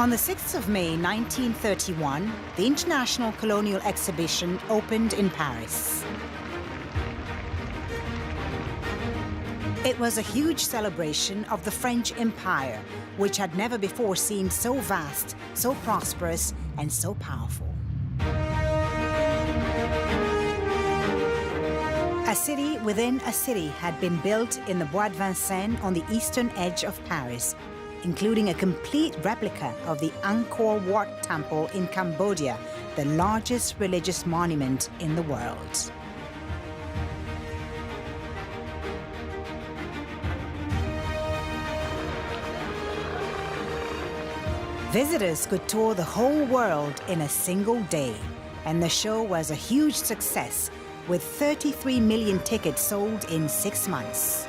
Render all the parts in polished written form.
On the 6th of May 1931, the International Colonial Exhibition opened in Paris. It was a huge celebration of the French Empire, which had never before seemed so vast, so prosperous, and so powerful. A city within a city had been built in the Bois de Vincennes on the eastern edge of Paris, including a complete replica of the Angkor Wat Temple in Cambodia, the largest religious monument in the world. Visitors could tour the whole world in a single day, and the show was a huge success, with 33 million tickets sold in 6 months.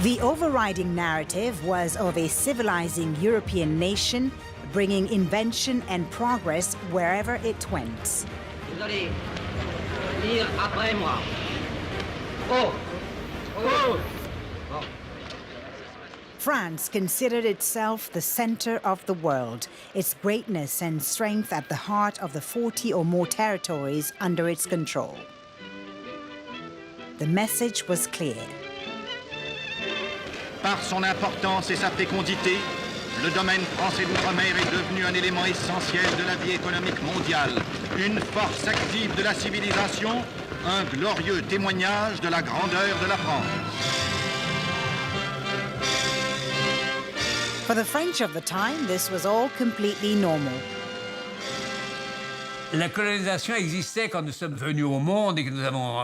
The overriding narrative was of a civilizing European nation, bringing invention and progress wherever it went. Vous allez lire après moi. Oh! Oh! Oh. France considered itself the center of the world, its greatness and strength at the heart of the 40 or more territories under its control. The message was clear. Par son importance et sa fécondité, le domaine français d'outre-mer est devenu un élément essentiel de la vie économique mondiale, une force active de la civilisation, un glorieux témoignage de la grandeur de la France. For the French of the time, this was all completely normal. La colonisation existait quand nous sommes venus au monde et que nous avons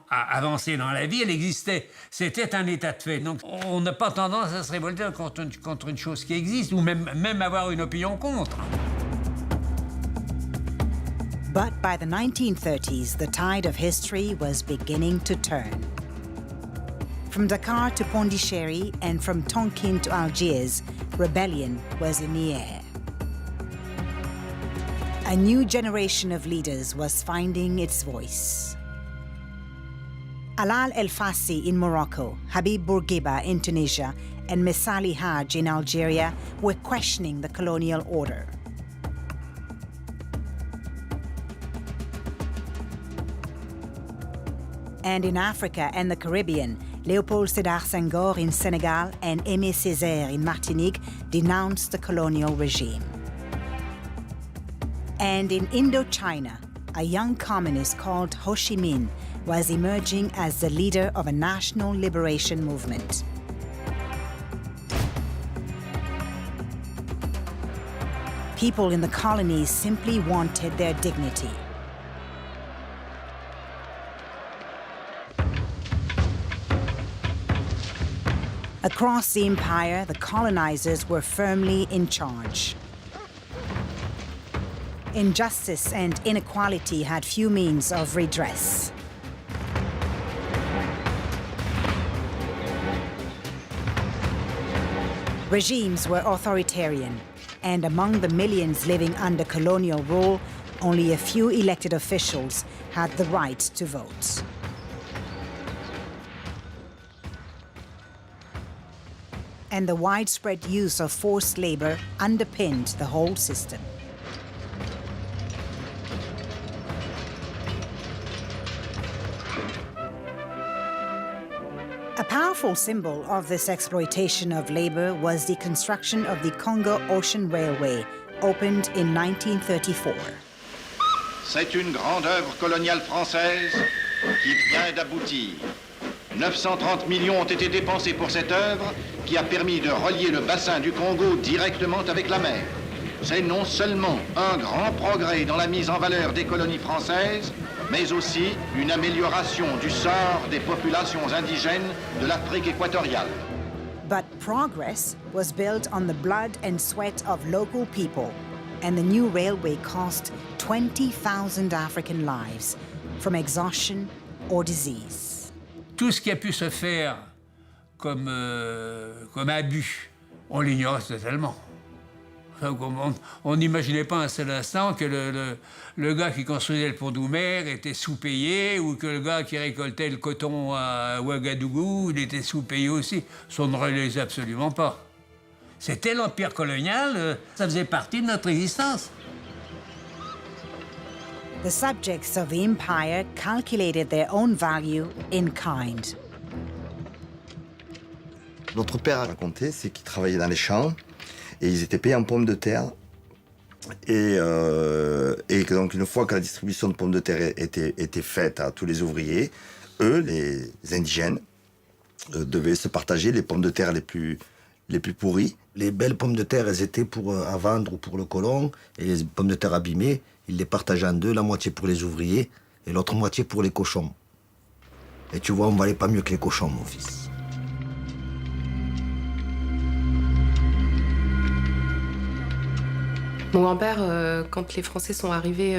avancé dans la vie. Elle existait. C'était un état de fait. Donc, on n'a pas tendance à se révolter contre une chose qui existe ou même avoir une opinion contre. But by the 1930s, the tide of history was beginning to turn. From Dakar to Pondichéry and from Tonkin to Algiers, rebellion was in the air. A new generation of leaders was finding its voice. Alal El Fassi in Morocco, Habib Bourguiba in Tunisia, and Messali Hadj in Algeria were questioning the colonial order. And in Africa and the Caribbean, Léopold Sédar Senghor in Senegal and Aimé Césaire in Martinique denounced the colonial regime. And in Indochina, a young communist called Ho Chi Minh was emerging as the leader of a national liberation movement. People in the colonies simply wanted their dignity. Across the empire, the colonizers were firmly in charge. Injustice and inequality had few means of redress. Regimes were authoritarian, and among the millions living under colonial rule, only a few elected officials had the right to vote. And the widespread use of forced labor underpinned the whole system. A powerful symbol of this exploitation of labor was the construction of the Congo Ocean Railway, opened in 1934. C'est une grande œuvre coloniale française qui vient d'aboutir. 930 millions ont été dépensés pour cette œuvre qui a permis de relier le bassin du Congo directement avec la mer. C'est non seulement un grand progrès dans la mise en valeur des colonies françaises, mais aussi une amélioration du sort des populations indigènes de l'Afrique équatoriale. But progress was built on the blood and sweat of local people, and the new railway cost 20,000 African lives from exhaustion or disease. Tout ce qui a pu se faire comme abus, on l'ignore totalement. On n'imaginait pas un seul instant que le gars qui construisait le pont d'Oumer était sous-payé, ou que le gars qui récoltait le coton à Ouagadougou, il était sous-payé aussi. Ça, on ne réalisait absolument pas. C'était l'empire colonial, ça faisait partie de notre existence. The subjects of the empire calculated their own value in kind. Notre père a raconté, c'est qu'ils travaillaient dans les champs et ils étaient payés en pommes de terre. Et que donc une fois que la distribution de pommes de terre était faite à tous les ouvriers, eux, les indigènes, devaient se partager les pommes de terre les plus pourries. Les belles pommes de terre, elles étaient à vendre pour le colon, et les pommes de terre abîmées, ils les partageaient en deux, la moitié pour les ouvriers et l'autre moitié pour les cochons. Et tu vois, on valait pas mieux que les cochons, mon fils. Mon grand-père, quand les Français sont arrivés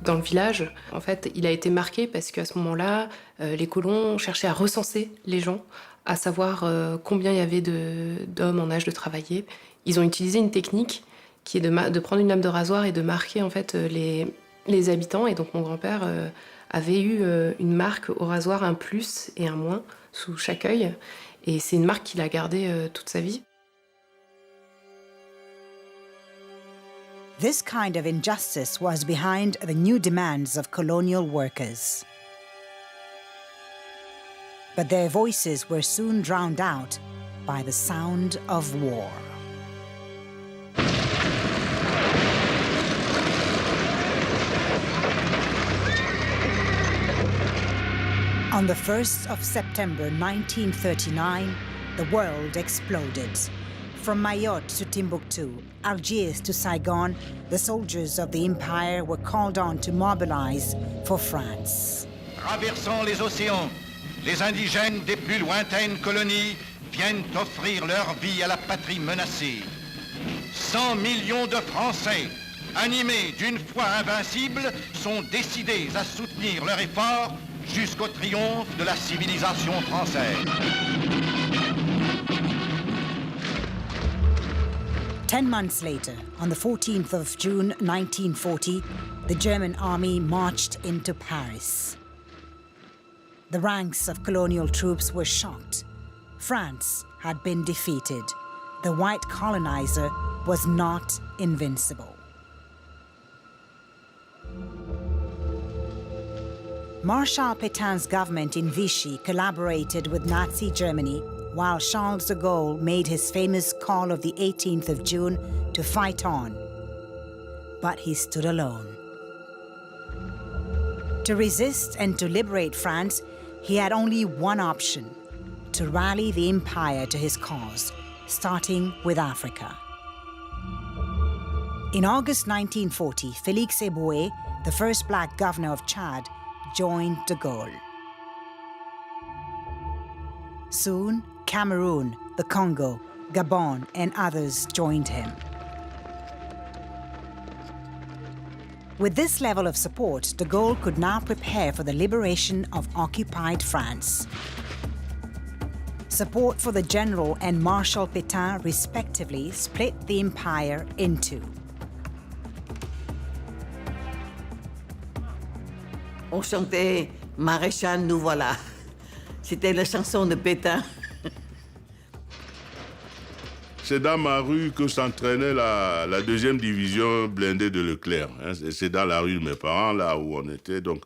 dans le village, en fait, il a été marqué parce qu'à ce moment-là, les colons cherchaient à recenser les gens, à savoir combien il y avait d'hommes en âge de travailler. Ils ont utilisé une technique qui est de prendre une lame de rasoir et de marquer en fait les habitants. Et donc mon grand-père avait eu une marque au rasoir, un plus et un moins sous chaque œil. Et c'est une marque qu'il a gardée toute sa vie. This kind of injustice was behind the new demands of colonial workers. But their voices were soon drowned out by the sound of war. On the 1st of September 1939, the world exploded. From Mayotte to Timbuktu, Algiers to Saigon, the soldiers of the empire were called on to mobilize for France. Traversant les océans, les indigènes des plus lointaines colonies viennent offrir leur vie à la patrie menacée. 100 millions de Français, animés d'une foi invincible, sont décidés à soutenir leur effort jusqu'au triomphe de la civilisation française. 10 months later, on the 14th of June 1940, the German army marched into Paris. The ranks of colonial troops were shocked. France had been defeated. The white colonizer was not invincible. Marshal Pétain's government in Vichy collaborated with Nazi Germany, while Charles de Gaulle made his famous call of the 18th of June to fight on. But he stood alone. To resist and to liberate France, he had only one option: to rally the empire to his cause, starting with Africa. In August 1940, Félix Éboué, the first black governor of Chad, joined de Gaulle. Soon, Cameroon, the Congo, Gabon, and others joined him. With this level of support, de Gaulle could now prepare for the liberation of occupied France. Support for the general and Marshal Pétain, respectively, split the empire in two. On chantait « Maréchal, nous voilà ». C'était la chanson de Pétain. C'est dans ma rue que s'entraînait la deuxième division blindée de Leclerc. C'est dans la rue de mes parents, là où on était. Donc,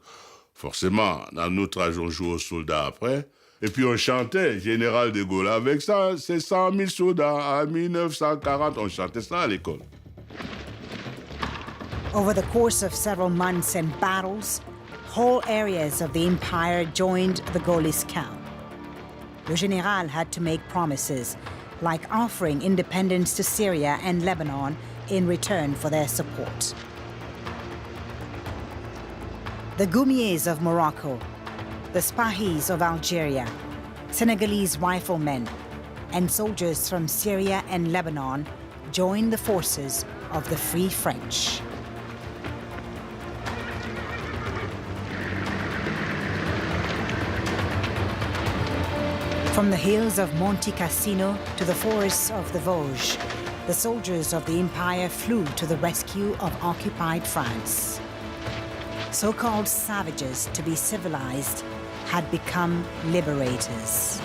forcément, dans notre âge, on jouait aux soldats après. Et puis, on chantait Général de Gaulle. Avec ça, c'est 100 000 soldats. En 1940, on chantait ça à l'école. Over the course of several months and battles, whole areas of the empire joined the Gaullist camp. Le général had to make promises, like offering independence to Syria and Lebanon in return for their support. The Goumiers of Morocco, the Spahis of Algeria, Senegalese riflemen, and soldiers from Syria and Lebanon joined the forces of the Free French. From the hills of Monte Cassino to the forests of the Vosges, the soldiers of the empire flew to the rescue of occupied France. So-called savages, to be civilized, had become liberators.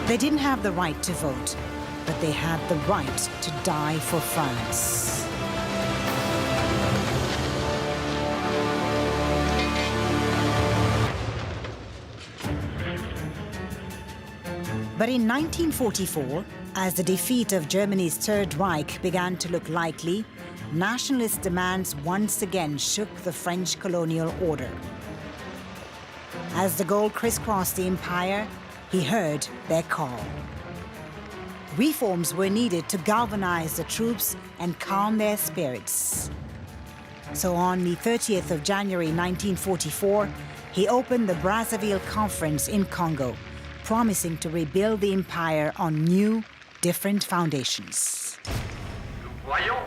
They didn't have the right to vote, but they had the right to die for France. But in 1944, as the defeat of Germany's Third Reich began to look likely, nationalist demands once again shook the French colonial order. As de Gaulle crisscrossed the empire, he heard their call. Reforms were needed to galvanize the troops and calm their spirits. So on the 30th of January 1944, he opened the Brazzaville Conference in Congo, promising to rebuild the empire on new, different foundations. Nous croyons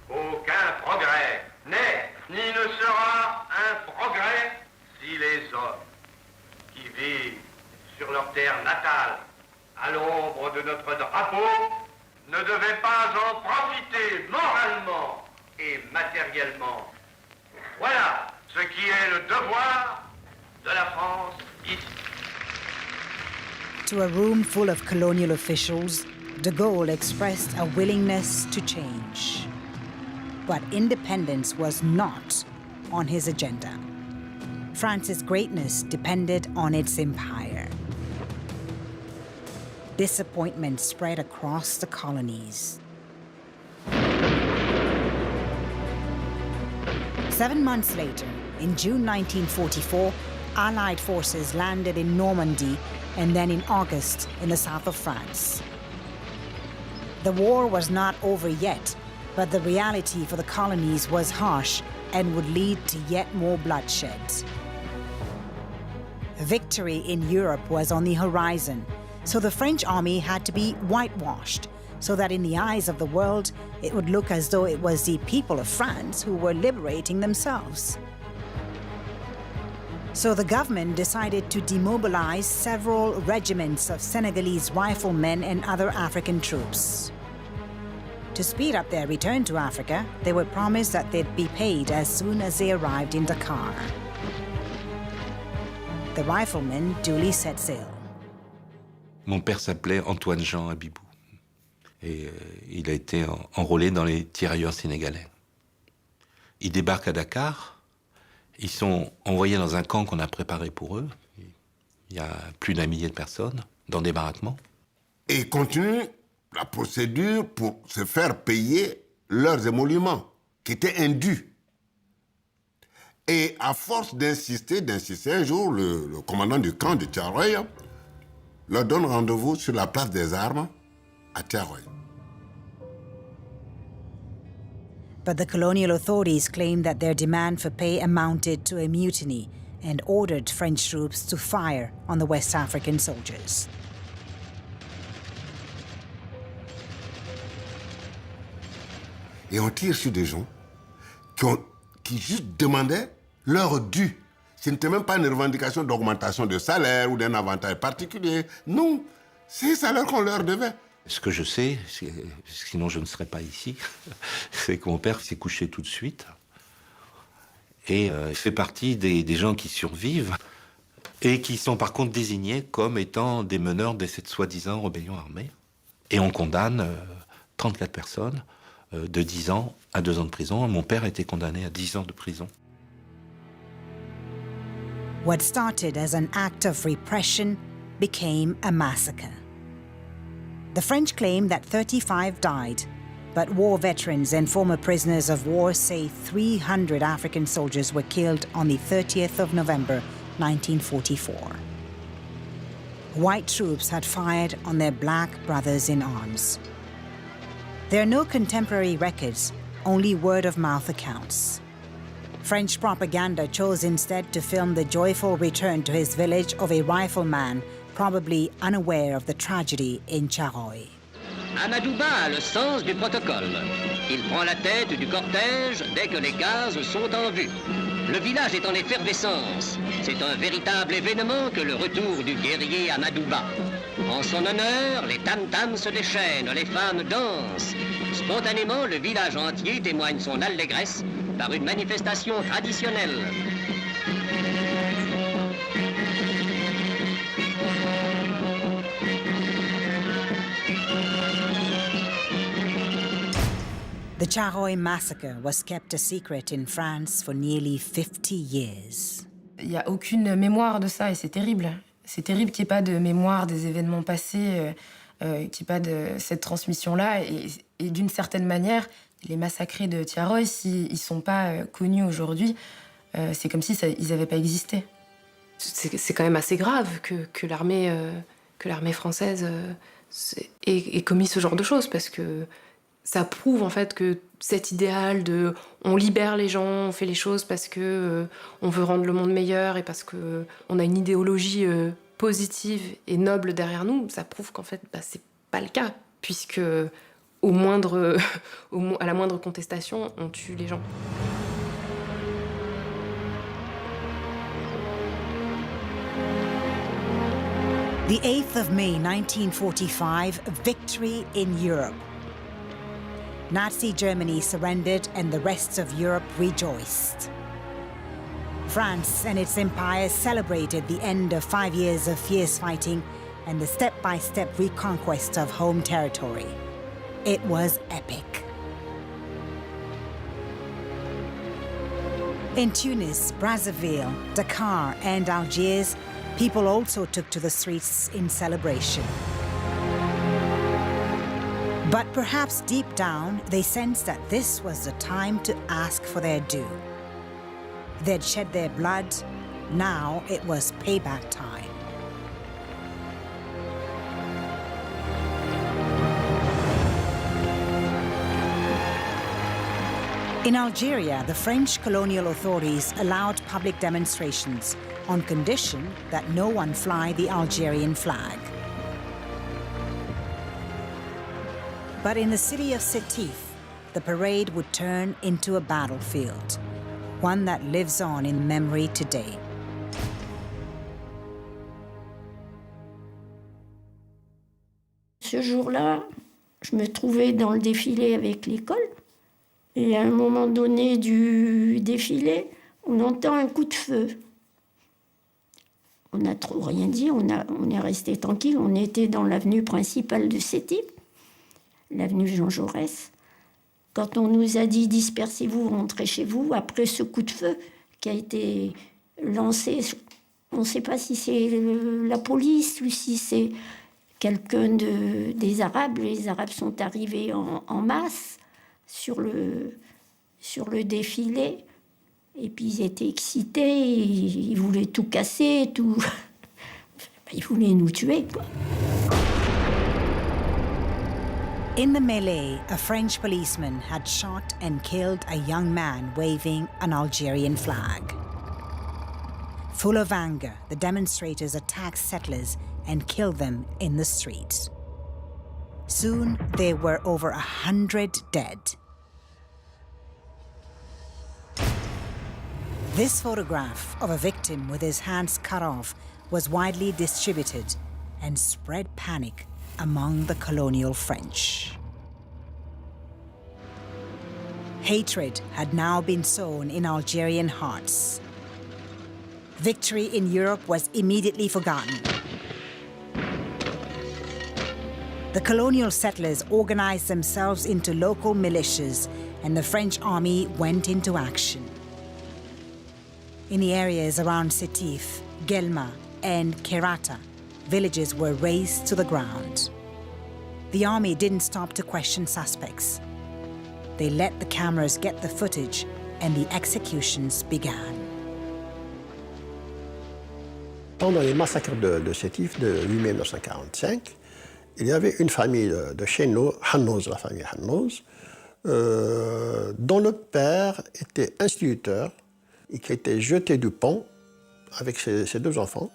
qu'aucun progrès n'est ni ne sera un progrès si les hommes qui vivent sur leur terre natale, à l'ombre de notre drapeau, ne devaient pas en profiter moralement et matériellement. Voilà ce qui est le devoir de la France ici. To a room full of colonial officials, de Gaulle expressed a willingness to change. But independence was not on his agenda. France's greatness depended on its empire. Disappointment spread across the colonies. 7 months later, in June 1944, Allied forces landed in Normandy and then in August in the south of France. The war was not over yet, but the reality for the colonies was harsh and would lead to yet more bloodshed. Victory in Europe was on the horizon, so the French army had to be whitewashed, so that in the eyes of the world, it would look as though it was the people of France who were liberating themselves. So the government decided to demobilize several regiments of Senegalese riflemen and other African troops. To speed up their return to Africa, they were promised that they'd be paid as soon as they arrived in Dakar. The riflemen duly set sail. Mon père s'appelait Antoine-Jean Abibou. Et il a été enrôlé dans les tirailleurs sénégalais. Ils débarquent à Dakar. Ils sont envoyés dans un camp qu'on a préparé pour eux. Il y a plus d'1 millier de personnes dans des baraquements. Et ils continuent la procédure pour se faire payer leurs émoluments, qui étaient indus. Et à force d'insister, un jour, le commandant du camp de Thiaroye leur donne rendez-vous sur la place des armes à Thiaroye. But the colonial authorities claimed that their demand for pay amounted to a mutiny and ordered French troops to fire on the West African soldiers. Et on tire sur des gens qui juste demandaient leur dû. Ce n'était même pas une revendication d'augmentation de salaire ou d'un avantage particulier. Non, c'est le salaire qu'on leur devait. Ce que je sais, sinon je ne serais pas ici, c'est que mon père s'est couché tout de suite. Et il fait partie des gens qui survivent et qui sont par contre désignés comme étant des meneurs de cette soi-disant rébellion armée. Et on condamne 34 personnes de 10 ans à 2 ans de prison. Mon père a été condamné à 10 ans de prison. What started as an act of repression became a massacre. The French claim that 35 died, but war veterans and former prisoners of war say 300 African soldiers were killed on the 30th of November, 1944. White troops had fired on their black brothers in arms. There are no contemporary records, only word-of-mouth accounts. French propaganda chose instead to film the joyful return to his village of a rifleman, probably unaware of the tragedy in Thiaroye. Amadouba a le sens du protocole. Il prend la tête du cortège dès que les gaz sont en vue. Le village est en effervescence. C'est un véritable événement que le retour du guerrier Amadouba. En son honneur, les tam-tams se déchaînent, les femmes dansent. Spontanément, le village entier témoigne son allégresse par une manifestation traditionnelle. The Charoy massacre was kept a secret in France for nearly 50 years. Il n'y a aucune mémoire de ça et c'est terrible. C'est terrible qu'il n'y ait pas de mémoire des événements passés, qu'il n'y ait pas de cette transmission-là. Et d'une certaine manière, les massacrés de Charoy, s'ils ne sont pas connus aujourd'hui, c'est comme si ils n'avaient pas existé. C'est quand même assez grave que l'armée française ait commis ce genre de choses, parce que ça prouve en fait que cet idéal de on libère les gens, on fait les choses parce que on veut rendre le monde meilleur et parce que on a une idéologie positive et noble derrière nous, ça prouve qu'en fait c'est pas le cas, puisque à la moindre contestation, on tue les gens. The 8th of May 1945, victory in Europe. Nazi Germany surrendered and the rest of Europe rejoiced. France and its empire celebrated the end of 5 years of fierce fighting and the step-by-step reconquest of home territory. It was epic. In Tunis, Brazzaville, Dakar and Algiers, people also took to the streets in celebration. But perhaps deep down, they sensed that this was the time to ask for their due. They'd shed their blood, now it was payback time. In Algeria, the French colonial authorities allowed public demonstrations on condition that no one fly the Algerian flag. But in the city of Sétif, the parade would turn into a battlefield, one that lives on in memory today. Ce jour-là, je me trouvais dans le défilé avec l'école. Et à un moment donné du défilé, on entend un coup de feu. On n'a trop rien dit, on est resté tranquille. On était dans l'avenue principale de Sétif, l'avenue Jean Jaurès. Quand on nous a dit « dispersez-vous, rentrez chez vous », après ce coup de feu qui a été lancé, on ne sait pas si c'est la police ou si c'est quelqu'un des Arabes. Les Arabes sont arrivés en masse sur le défilé. Et puis ils étaient excités, ils voulaient tout casser, tout... Ils voulaient nous tuer, quoi. In the melee, a French policeman had shot and killed a young man waving an Algerian flag. Full of anger, the demonstrators attacked settlers and killed them in the streets. Soon, there were over 100 dead. This photograph of a victim with his hands cut off was widely distributed and spread panic among the colonial French. Hatred had now been sown in Algerian hearts. Victory in Europe was immediately forgotten. The colonial settlers organized themselves into local militias, and the French army went into action. In the areas around Sétif, Guelma, and Kerata, villages were razed to the ground. The army didn't stop to question suspects. They let the cameras get the footage, and the executions began. Pendant les massacres de Sétif de 8 mai 1945, il y avait une famille de chez nous, Hannoz, la famille Hannoz, dont le père était instituteur et qui a été jeté du pont avec ses deux enfants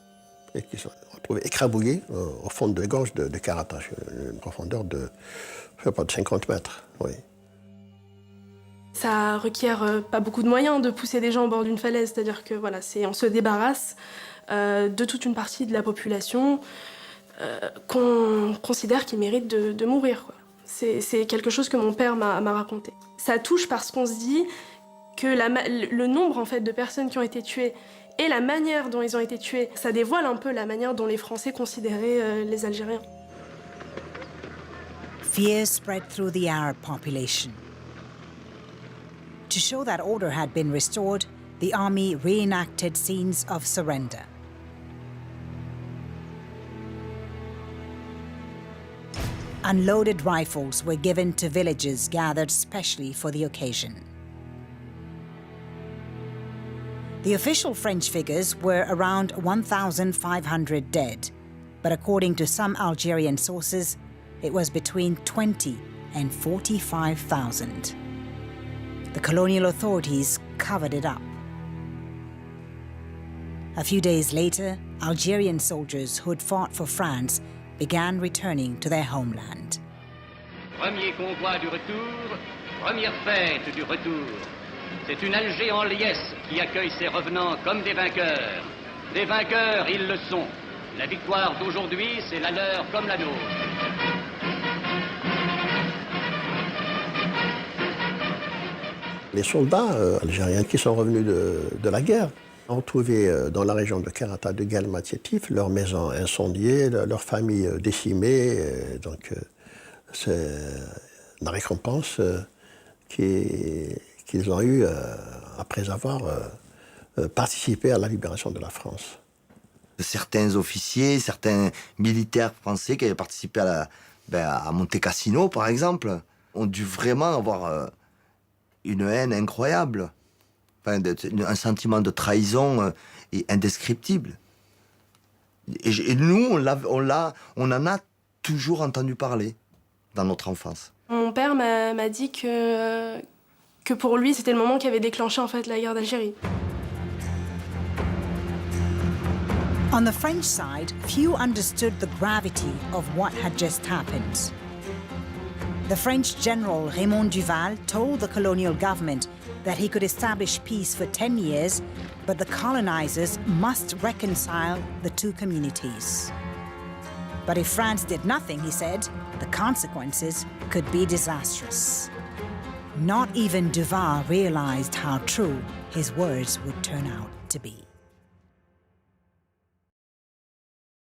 et qui sont retrouvés écrabouillés au fond de gorge de Kerata, une profondeur de, je sais pas, de 50 mètres. Oui. Ça requiert pas beaucoup de moyens de pousser des gens au bord d'une falaise, c'est-à-dire que voilà, on se débarrasse de toute une partie de la population qu'on considère qu'ils méritent de mourir, quoi. C'est quelque chose que mon père m'a raconté. Ça touche parce qu'on se dit que le nombre en fait, de personnes qui ont été tuées et la manière dont ils ont été tués, ça dévoile un peu la manière dont les Français considéraient les Algériens. Fear spread through the Arab population. To show that order had been restored, the army reenacted scenes of surrender. Unloaded rifles were given to villagers gathered specially for the occasion. The official French figures were around 1,500 dead, but according to some Algerian sources, it was between 20 and 45,000. The colonial authorities covered it up. A few days later, Algerian soldiers who'd fought for France began returning to their homeland. Premier convoi du retour, première fête du retour. C'est une Alger en liesse qui accueille ses revenants comme des vainqueurs. Des vainqueurs, ils le sont. La victoire d'aujourd'hui, c'est la leur comme la nôtre. Les soldats algériens qui sont revenus de la guerre ont trouvé dans la région de Karata de Galmatiétif leurs maisons incendiées, leurs familles décimées. Donc c'est la récompense qu'ils ont eue après avoir participé à la libération de la France. Certains officiers, certains militaires français qui avaient participé à Monte Cassino, par exemple, ont dû vraiment avoir une haine incroyable. Enfin, un sentiment de trahison indescriptible. Et nous, on en a toujours entendu parler dans notre enfance. Mon père m'a dit que pour lui, c'était le moment qui avait déclenché en fait la guerre d'Algérie. On the French side, few understood the gravity of what had just happened. The French general Raymond Duval told the colonial government that he could establish peace for 10 years, but the colonizers must reconcile the two communities. But if France did nothing, he said, the consequences could be disastrous. Not even Duval realized how true his words would turn out to be.